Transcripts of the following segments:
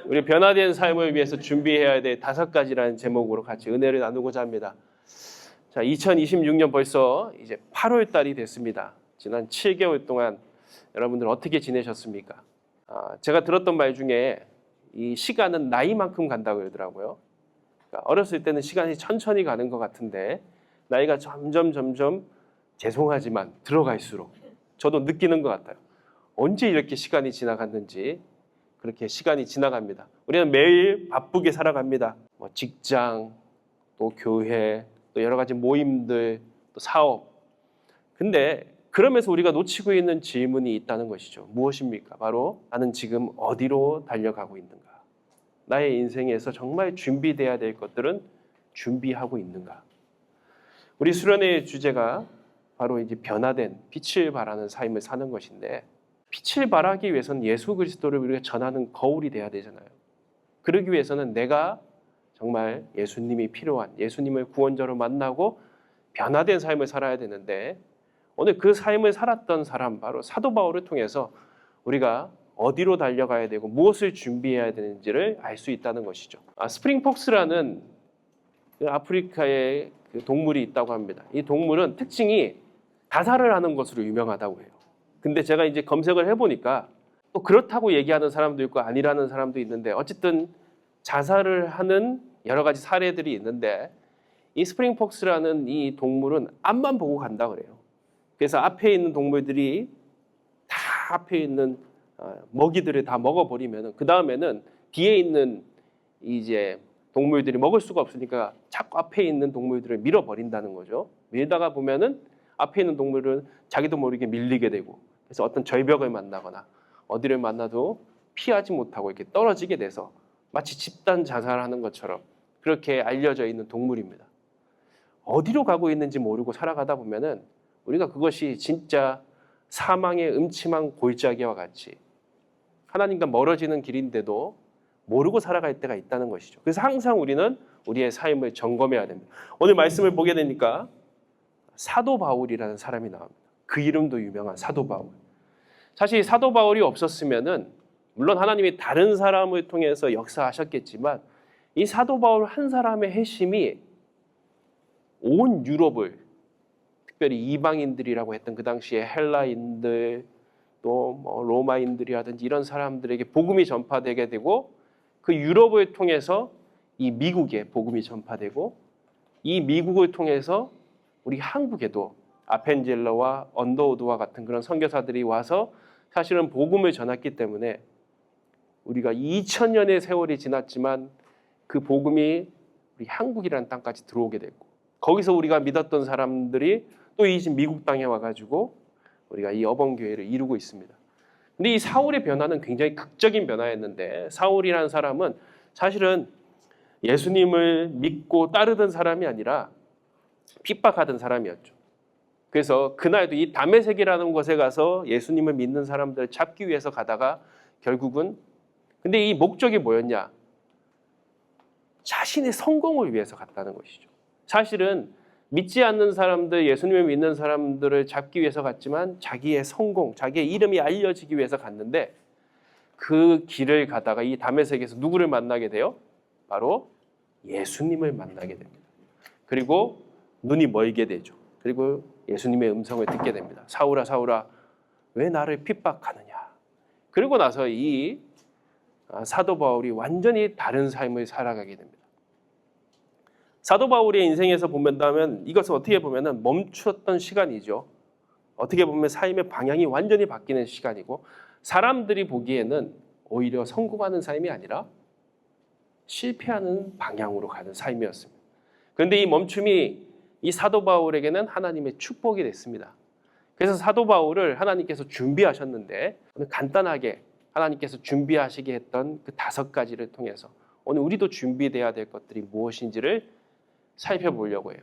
우리 변화된 삶을 위해서 준비해야 될 5가지라는 제목으로 같이 은혜를 나누고자 합니다. 자, 2026년 벌써 이제 8월 달이 됐습니다. 지난 7개월 동안 여러분들 어떻게 지내셨습니까? 제가 들었던 말 중에 이 시간은 나이만큼 간다고 그러더라고요. 그러니까 어렸을 때는 시간이 천천히 가는 것 같은데 나이가 점점 죄송하지만 들어갈수록 저도 느끼는 것 같아요. 언제 이렇게 시간이 지나갔는지 그렇게 시간이 지나갑니다. 우리는 매일 바쁘게 살아갑니다. 뭐 직장, 또 교회, 또 여러 가지 모임들, 또 사업. 근데 그러면서 우리가 놓치고 있는 질문이 있다는 것이죠. 무엇입니까? 바로 나는 지금 어디로 달려가고 있는가? 나의 인생에서 정말 준비돼야 될 것들은 준비하고 있는가? 우리 수련회의 주제가 바로 이제 변화된 빛을 발하는 삶을 사는 것인데 빛을 발하기 위해서는 예수 그리스도를 우리가 전하는 거울이 돼야 되잖아요. 그러기 위해서는 내가 정말 예수님이 필요한 예수님을 구원자로 만나고 변화된 삶을 살아야 되는데 오늘 그 삶을 살았던 사람 바로 사도 바울을 통해서 우리가 어디로 달려가야 되고 무엇을 준비해야 되는지를 알 수 있다는 것이죠. 스프링폭스라는 그 아프리카의 그 동물이 있다고 합니다. 이 동물은 특징이 자살을 하는 것으로 유명하다고 해요. 근데 제가 이제 검색을 해보니까 또 그렇다고 얘기하는 사람도 있고 아니라는 사람도 있는데 어쨌든 자살을 하는 여러 가지 사례들이 있는데 이 스프링폭스라는 이 동물은 앞만 보고 간다 그래요. 그래서 앞에 있는 동물들이 다 앞에 있는 먹이들을 다 먹어버리면 그 다음에는 뒤에 있는 이제 동물들이 먹을 수가 없으니까 자꾸 앞에 있는 동물들을 밀어버린다는 거죠. 밀다가 보면은 앞에 있는 동물은 자기도 모르게 밀리게 되고 그래서 어떤 절벽을 만나거나 어디를 만나도 피하지 못하고 이렇게 떨어지게 돼서 마치 집단 자살하는 것처럼 그렇게 알려져 있는 동물입니다. 어디로 가고 있는지 모르고 살아가다 보면은 우리가 그것이 진짜 사망의 음침한 골짜기와 같이 하나님과 멀어지는 길인데도 모르고 살아갈 때가 있다는 것이죠. 그래서 항상 우리는 우리의 삶을 점검해야 됩니다. 오늘 말씀을 보게 되니까 사도 바울이라는 사람이 나옵니다. 그 이름도 유명한 사도 바울. 사실 사도 바울이 없었으면은 물론 하나님이 다른 사람을 통해서 역사하셨겠지만 이 사도 바울 한 사람의 핵심이 온 유럽을 특별히 이방인들이라고 했던 그 당시에 헬라인들 또 뭐 로마인들이라든지 이런 사람들에게 복음이 전파되게 되고 그 유럽을 통해서 이 미국에 복음이 전파되고 이 미국을 통해서 우리 한국에도 아펜젤러와 언더우드와 같은 그런 선교사들이 와서 사실은 복음을 전했기 때문에 우리가 2000년의 세월이 지났지만 그 복음이 우리 한국이라는 땅까지 들어오게 됐고 거기서 우리가 믿었던 사람들이 또 이 미국 땅에 와가지고 우리가 이 어번교회를 이루고 있습니다. 근데 이 사울의 변화는 굉장히 극적인 변화였는데 사울이라는 사람은 사실은 예수님을 믿고 따르던 사람이 아니라 핍박하던 사람이었죠. 그래서 그날도 이 다메섹이라는 곳에 가서 예수님을 믿는 사람들을 잡기 위해서 가다가 결국은 근데 이 목적이 뭐였냐? 자신의 성공을 위해서 갔다는 것이죠. 사실은 믿지 않는 사람들, 예수님을 믿는 사람들을 잡기 위해서 갔지만 자기의 성공, 자기의 이름이 알려지기 위해서 갔는데 그 길을 가다가 이 다메섹에서 누구를 만나게 돼요? 바로 예수님을 만나게 됩니다. 그리고 눈이 멀게 되죠. 그리고 예수님의 음성을 듣게 됩니다. 사울아 사울아 왜 나를 핍박하느냐. 그리고 나서 이 사도 바울이 완전히 다른 삶을 살아가게 됩니다. 사도 바울의 인생에서 보면 이것을 어떻게 보면 멈추었던 시간이죠. 어떻게 보면 삶의 방향이 완전히 바뀌는 시간이고 사람들이 보기에는 오히려 성공하는 삶이 아니라 실패하는 방향으로 가는 삶이었습니다. 그런데 이 멈춤이 이 사도 바울에게는 하나님의 축복이 됐습니다. 그래서 사도 바울을 하나님께서 준비하셨는데 오늘 간단하게 하나님께서 준비하시게 했던 그 5가지를 통해서 오늘 우리도 준비돼야 될 것들이 무엇인지를 살펴보려고 해요.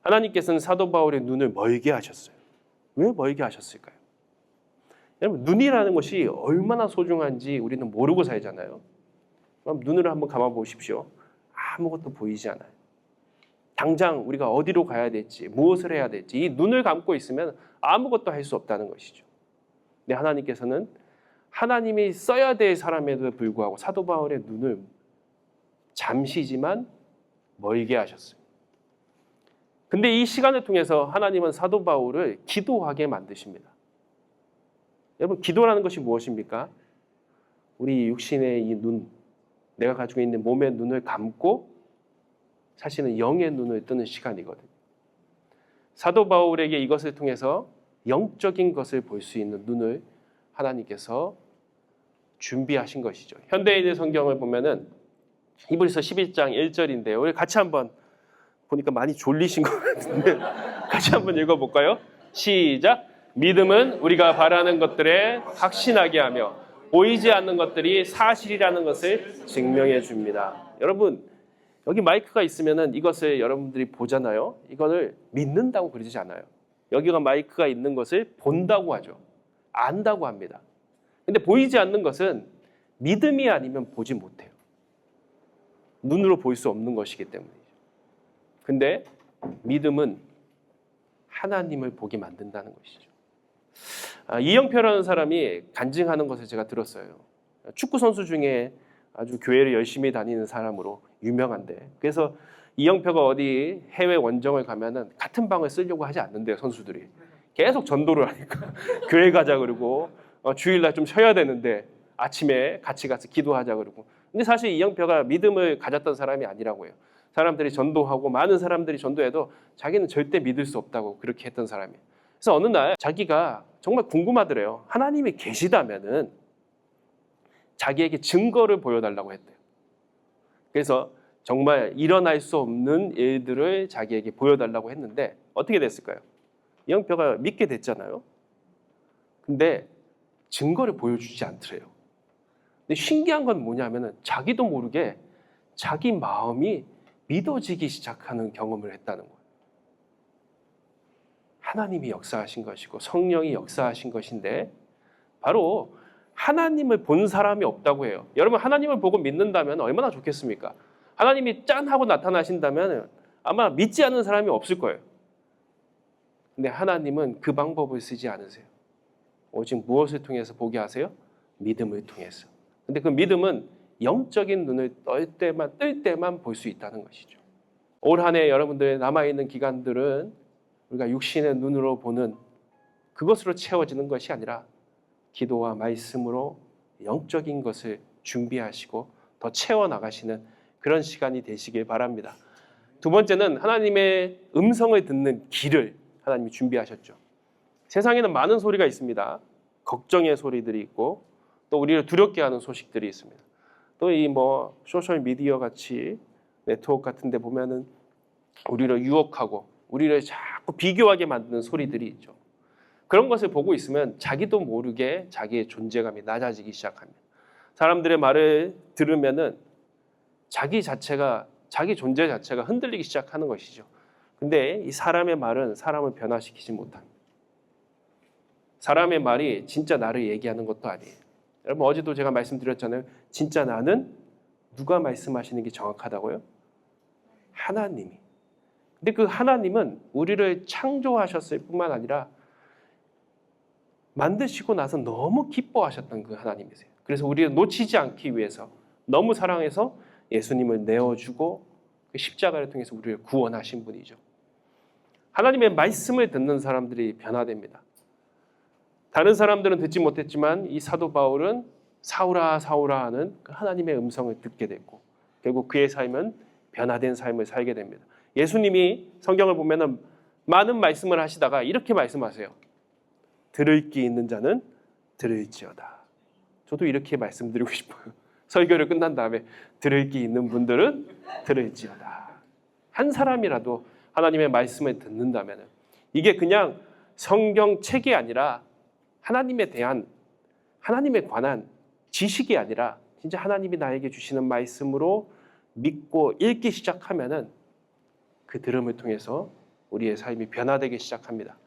하나님께서는 사도 바울의 눈을 멀게 하셨어요. 왜 멀게 하셨을까요? 여러분 눈이라는 것이 얼마나 소중한지 우리는 모르고 살잖아요. 그럼 눈을 한번 감아 보십시오. 아무것도 보이지 않아요. 당장 우리가 어디로 가야 될지 무엇을 해야 될지 이 눈을 감고 있으면 아무것도 할 수 없다는 것이죠. 근데 하나님께서는 하나님이 써야 될 사람에도 불구하고 사도 바울의 눈을 잠시지만 멀게 하셨습니다. 근데 이 시간을 통해서 하나님은 사도 바울을 기도하게 만드십니다. 여러분, 기도라는 것이 무엇입니까? 우리 육신의 이 눈, 내가 가지고 있는 몸의 눈을 감고 사실은 영의 눈을 뜨는 시간이거든요. 사도 바울에게 이것을 통해서 영적인 것을 볼 수 있는 눈을 하나님께서 준비하신 것이죠. 현대인의 성경을 보면은 히브리서 11장 1절인데요. 우리 같이 한번 보니까 많이 졸리신 것 같은데 같이 한번 읽어볼까요? 시작! 믿음은 우리가 바라는 것들에 확신하게 하며 보이지 않는 것들이 사실이라는 것을 증명해 줍니다. 여러분, 여기 마이크가 있으면은 이것을 여러분들이 보잖아요. 이거를 믿는다고 그러지 않아요. 여기가 마이크가 있는 것을 본다고 하죠. 안다고 합니다. 근데 보이지 않는 것은 믿음이 아니면 보지 못해요. 눈으로 볼 수 없는 것이기 때문이죠. 근데 믿음은 하나님을 보게 만든다는 것이죠. 이영표라는 사람이 간증하는 것을 제가 들었어요. 축구 선수 중에 아주 교회를 열심히 다니는 사람으로 유명한데, 그래서 이영표가 어디 해외 원정을 가면은 같은 방을 쓰려고 하지 않는데요. 선수들이 계속 전도를 하니까 교회 가자 그러고 주일날 좀 쉬어야 되는데 아침에 같이 가서 기도하자 그러고. 근데 사실 이영표가 믿음을 가졌던 사람이 아니라고 해요. 사람들이 전도하고 많은 사람들이 전도해도 자기는 절대 믿을 수 없다고 그렇게 했던 사람이에요. 그래서 어느 날 자기가 정말 궁금하더래요. 하나님이 계시다면은 자기에게 증거를 보여달라고 했대요. 그래서 정말 일어날 수 없는 일들을 자기에게 보여달라고 했는데 어떻게 됐을까요? 이영표가 믿게 됐잖아요. 근데 증거를 보여주지 않더래요. 근데 신기한 건 뭐냐면은 자기도 모르게 자기 마음이 믿어지기 시작하는 경험을 했다는 거예요. 하나님이 역사하신 것이고 성령이 역사하신 것인데 바로 하나님을 본 사람이 없다고 해요. 여러분, 하나님을 보고 믿는다면 얼마나 좋겠습니까? 하나님이 짠 하고 나타나신다면 아마 믿지 않는 사람이 없을 거예요. 근데 하나님은 그 방법을 쓰지 않으세요. 오직 무엇을 통해서 보게 하세요? 믿음을 통해서. 근데 그 믿음은 영적인 눈을 뜰 때만 볼 수 있다는 것이죠. 올 한 해 여러분들 남아있는 기간들은 우리가 육신의 눈으로 보는 그것으로 채워지는 것이 아니라 기도와 말씀으로 영적인 것을 준비하시고 더 채워나가시는 그런 시간이 되시길 바랍니다. 두 번째는 하나님의 음성을 듣는 길을 하나님이 준비하셨죠. 세상에는 많은 소리가 있습니다. 걱정의 소리들이 있고 또 우리를 두렵게 하는 소식들이 있습니다. 또 이 소셜 미디어 같이 네트워크 같은 데 보면은 우리를 유혹하고 우리를 자꾸 비교하게 만드는 소리들이 있죠. 그런 것을 보고 있으면 자기도 모르게 자기의 존재감이 낮아지기 시작합니다. 사람들의 말을 들으면은 자기 존재 자체가 흔들리기 시작하는 것이죠. 근데 이 사람의 말은 사람을 변화시키지 못합니다. 사람의 말이 진짜 나를 얘기하는 것도 아니에요. 여러분, 어제도 제가 말씀드렸잖아요. 진짜 나는 누가 말씀하시는 게 정확하다고요? 하나님이. 근데 그 하나님은 우리를 창조하셨을 뿐만 아니라 만드시고 나서 너무 기뻐하셨던 그 하나님이세요. 그래서 우리를 놓치지 않기 위해서 너무 사랑해서 예수님을 내어주고 그 십자가를 통해서 우리를 구원하신 분이죠. 하나님의 말씀을 듣는 사람들이 변화됩니다. 다른 사람들은 듣지 못했지만 이 사도 바울은 사울아 사울아 하는 그 하나님의 음성을 듣게 됐고 결국 그의 삶은 변화된 삶을 살게 됩니다. 예수님이 성경을 보면 많은 말씀을 하시다가 이렇게 말씀하세요. 들을 귀 있는 자는 들을지어다. 저도 이렇게 말씀드리고 싶어요. 설교를 끝난 다음에 들을 귀 있는 분들은 들을지어다. 한 사람이라도 하나님의 말씀을 듣는다면 이게 그냥 성경책이 아니라 하나님에 관한 지식이 아니라 진짜 하나님이 나에게 주시는 말씀으로 믿고 읽기 시작하면은 그 들음을 통해서 우리의 삶이 변화되기 시작합니다.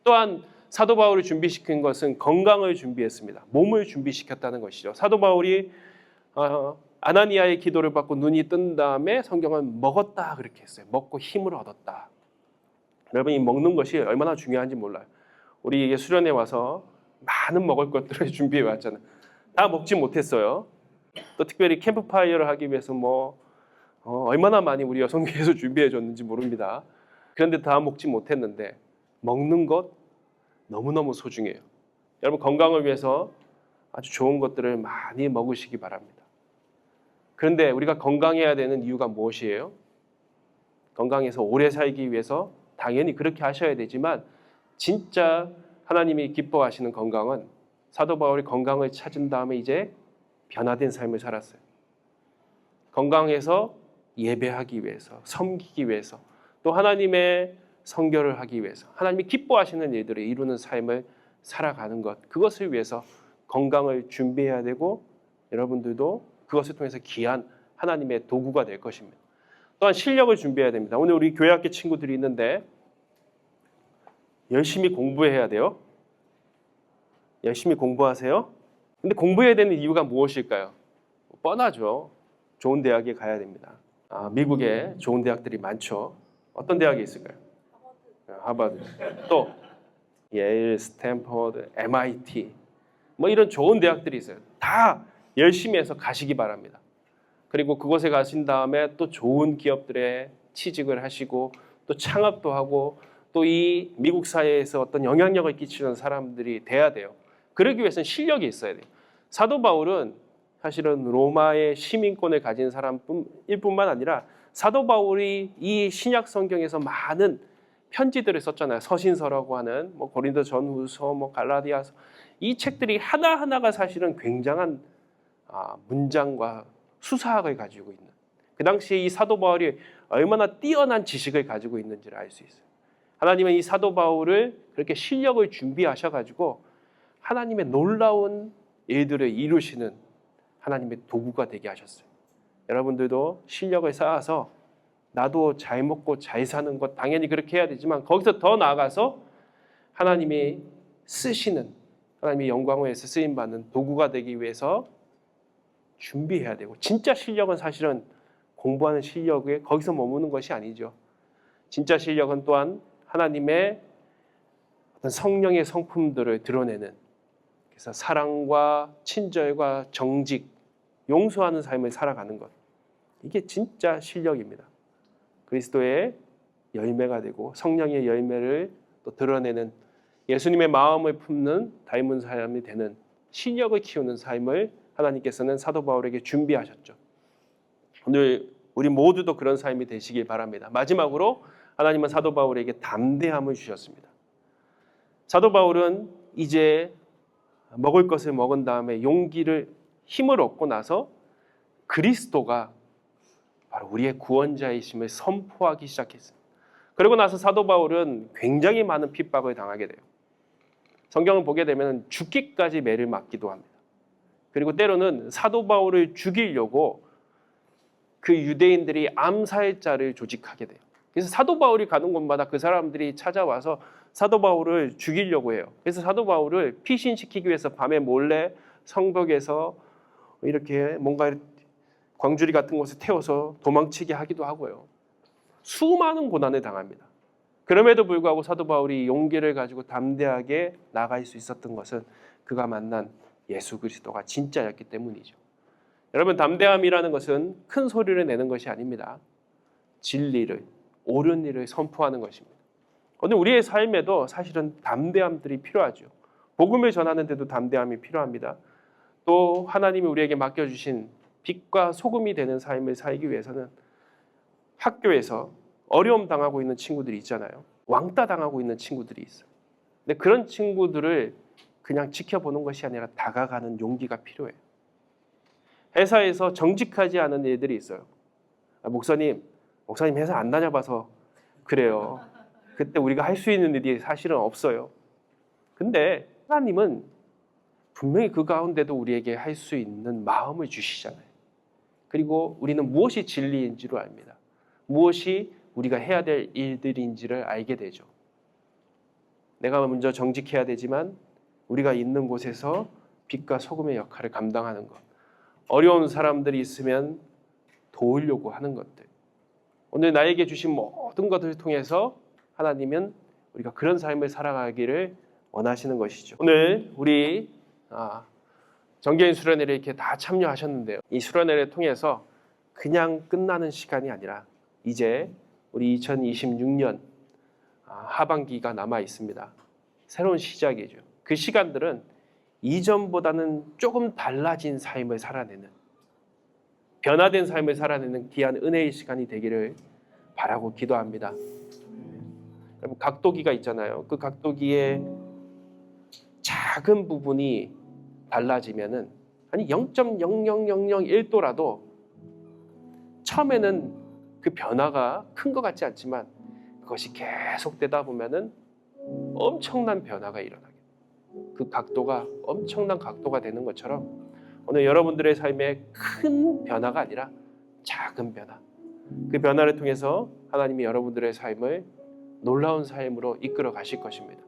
또한 사도 바울을 준비시킨 것은 건강을 준비했습니다. 몸을 준비시켰다는 것이죠. 사도 바울이 아나니아의 기도를 받고 눈이 뜬 다음에 성경은 먹었다 그렇게 했어요. 먹고 힘을 얻었다. 여러분, 이 먹는 것이 얼마나 중요한지 몰라요. 우리 수련회 와서 많은 먹을 것들을 준비해 왔잖아요. 다 먹지 못했어요. 또 특별히 캠프파이어를 하기 위해서 얼마나 많이 우리 여성교회에서 준비해 줬는지 모릅니다. 그런데 다 먹지 못했는데 먹는 것 너무너무 소중해요. 여러분 건강을 위해서 아주 좋은 것들을 많이 먹으시기 바랍니다. 그런데 우리가 건강해야 되는 이유가 무엇이에요? 건강해서 오래 살기 위해서 당연히 그렇게 하셔야 되지만 진짜 하나님이 기뻐하시는 건강은 사도 바울이 건강을 찾은 다음에 이제 변화된 삶을 살았어요. 건강해서 예배하기 위해서, 섬기기 위해서, 또 하나님의 선교를 하기 위해서, 하나님이 기뻐하시는 일들을 이루는 삶을 살아가는 것, 그것을 위해서 건강을 준비해야 되고 여러분들도 그것을 통해서 귀한 하나님의 도구가 될 것입니다. 또한 실력을 준비해야 됩니다. 오늘 우리 교회학교 친구들이 있는데 열심히 공부해야 돼요. 열심히 공부하세요. 근데 공부해야 되는 이유가 무엇일까요? 뻔하죠. 좋은 대학에 가야 됩니다. 미국에 좋은 대학들이 많죠. 어떤 대학이 있을까요? 하버드. 또 예일, 스탠퍼드, MIT 이런 좋은 대학들이 있어요. 다 열심히 해서 가시기 바랍니다. 그리고 그곳에 가신 다음에 또 좋은 기업들에 취직을 하시고 또 창업도 하고 또 이 미국 사회에서 어떤 영향력을 끼치는 사람들이 돼야 돼요. 그러기 위해서는 실력이 있어야 돼요. 사도 바울은 사실은 로마의 시민권을 가진 사람일 뿐만 아니라 사도 바울이 이 신약 성경에서 많은 편지들을 썼잖아요. 서신서라고 하는 고린도 전후서, 갈라디아서, 이 책들이 하나하나가 사실은 굉장한 문장과 수사학을 가지고 있는, 그 당시에 이 사도 바울이 얼마나 뛰어난 지식을 가지고 있는지를 알 수 있어요. 하나님은 이 사도 바울을 그렇게 실력을 준비하셔가지고 하나님의 놀라운 일들을 이루시는 하나님의 도구가 되게 하셨어요. 여러분들도 실력을 쌓아서 나도 잘 먹고 잘 사는 것 당연히 그렇게 해야 되지만 거기서 더 나아가서 하나님이 쓰시는, 하나님의 영광을 위해서 쓰임받는 도구가 되기 위해서 준비해야 되고, 진짜 실력은 사실은 공부하는 실력에 거기서 머무는 것이 아니죠. 진짜 실력은 또한 하나님의 어떤 성령의 성품들을 드러내는, 그래서 사랑과 친절과 정직, 용서하는 삶을 살아가는 것, 이게 진짜 실력입니다. 그리스도의 열매가 되고 성령의 열매를 또 드러내는, 예수님의 마음을 품는 닮은 사람이 되는 실력을 키우는 삶을 하나님께서는 사도 바울에게 준비하셨죠. 오늘 우리 모두도 그런 삶이 되시길 바랍니다. 마지막으로 하나님은 사도 바울에게 담대함을 주셨습니다. 사도 바울은 이제 먹을 것을 먹은 다음에 힘을 얻고 나서 그리스도가 바로 우리의 구원자이심을 선포하기 시작했습니다. 그리고 나서 사도 바울은 굉장히 많은 핍박을 당하게 돼요. 성경을 보게 되면 죽기까지 매를 맞기도 합니다. 그리고 때로는 사도 바울을 죽이려고 그 유대인들이 암살자를 조직하게 돼요. 그래서 사도 바울이 가는 곳마다 그 사람들이 찾아와서 사도 바울을 죽이려고 해요. 그래서 사도 바울을 피신시키기 위해서 밤에 몰래 성벽에서 이렇게 뭔가 광주리 같은 곳에 태워서 도망치게 하기도 하고요. 수많은 고난을 당합니다. 그럼에도 불구하고 사도 바울이 용기를 가지고 담대하게 나갈 수 있었던 것은 그가 만난 예수 그리스도가 진짜였기 때문이죠. 여러분, 담대함이라는 것은 큰 소리를 내는 것이 아닙니다. 진리를, 옳은 일을 선포하는 것입니다. 오늘 우리의 삶에도 사실은 담대함들이 필요하죠. 복음을 전하는데도 담대함이 필요합니다. 또 하나님이 우리에게 맡겨주신 빛과 소금이 되는 삶을 살기 위해서는 학교에서 어려움 당하고 있는 친구들이 있잖아요. 왕따 당하고 있는 친구들이 있어요. 근데 그런 친구들을 그냥 지켜보는 것이 아니라 다가가는 용기가 필요해요. 회사에서 정직하지 않은 일들이 있어요. 목사님 회사 안 다녀봐서 그래요. 그때 우리가 할 수 있는 일이 사실은 없어요. 근데 하나님은 분명히 그 가운데도 우리에게 할 수 있는 마음을 주시잖아요. 그리고 우리는 무엇이 진리인지를 압니다. 무엇이 우리가 해야 될 일들인지를 알게 되죠. 내가 먼저 정직해야 되지만 우리가 있는 곳에서 빛과 소금의 역할을 감당하는 것, 어려운 사람들이 있으면 도우려고 하는 것들, 오늘 나에게 주신 모든 것을 통해서 하나님은 우리가 그런 삶을 살아가기를 원하시는 것이죠. 오늘 우리 정개인 수련회를 이렇게 다 참여하셨는데요. 이 수련회를 통해서 그냥 끝나는 시간이 아니라 이제 우리 2026년 하반기가 남아 있습니다. 새로운 시작이죠. 그 시간들은 이전보다는 조금 달라진 삶을 살아내는, 변화된 삶을 살아내는 귀한 은혜의 시간이 되기를 바라고 기도합니다. 여러분, 각도기가 있잖아요. 그 각도기의 작은 부분이 달라지면은 아니 0.00001도라도 처음에는 그 변화가 큰 것 같지 않지만 그것이 계속되다 보면은 엄청난 변화가 일어나게, 그 각도가 엄청난 각도가 되는 것처럼 오늘 여러분들의 삶에 큰 변화가 아니라 작은 변화, 그 변화를 통해서 하나님이 여러분들의 삶을 놀라운 삶으로 이끌어 가실 것입니다.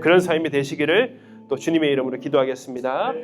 그런 삶이 되시기를 또 주님의 이름으로 기도하겠습니다.